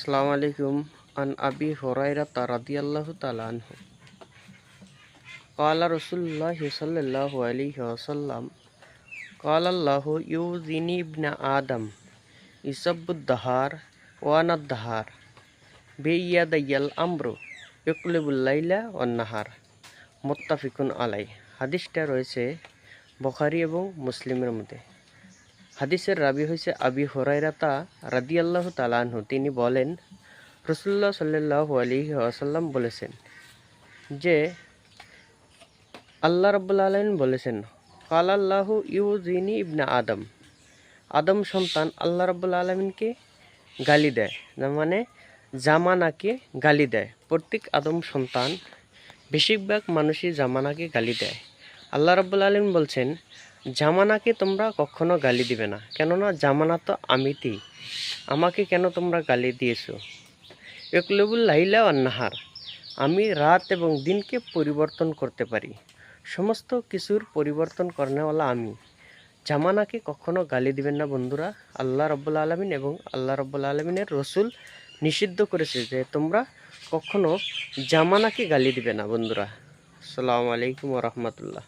अस्सलाम वालेकुम अन अबी हुरैरा रदियल्लाहु ताला अन्हु क़ाला रसूलुल्लाह सल्लल्लाहु अलैहि वसल्लम क़ाला अल्लाहु युज़िनी इब्न आदम इसब्बुद्दहार वानद्दहार बियदियल अम्रु युक़लिबुल लाइला ওয়ান-নাহার মুত্তাফিকুন আলাই। হাদিসটা রয়েছে বুখারী এবং মুসলিমের মধ্যে। হাদিসের রাবি হয়েছে আবি হুরায়রা রাদিয়াল্লাহু তাআলা আনহু। তিনি বলেন, রাসূলুল্লাহ সাল্লাল্লাহু আলাইহি ওয়াসাল্লাম বলেছেন যে আল্লাহ রাব্বুল আলামিন বলেছেন, কালাল্লাহু ইউযিনি ইবনা আদম, আদম সন্তান আল্লাহ রাব্বুল আলামিনকে গালি দেয়, মানে জামানাকে গালি দেয়। প্রত্যেক আদম সন্তান বেশিরভাগ মানুষই জামানাকে গালি দেয়। আল্লাহ রাব্বুল আলামিন বলছেন, জামানাকে তোমরা কখনো গালি দিবে না, কেননা জামানা তো আমিতি, আমাকে কেন তোমরা গালি দিয়েছো। ইকলিবুল লাইলা ওয়ান-নাহার, আমি রাত এবং দিনকে পরিবর্তন করতে পারি, সমস্ত কিছুর পরিবর্তন করেনেওয়ালা আমি। জামানাকে কখনো গালি দিবেন না বন্ধুরা। আল্লাহ রাব্বুল আলামিন এবং আল্লাহ রাব্বুল আলামিনের রসুল নিষিদ্ধ করেছে যে তোমরা কখনো জামানাকে গালি দিবে না বন্ধুরা। আসসালামু আলাইকুম ওয়া রাহমাতুল্লাহ।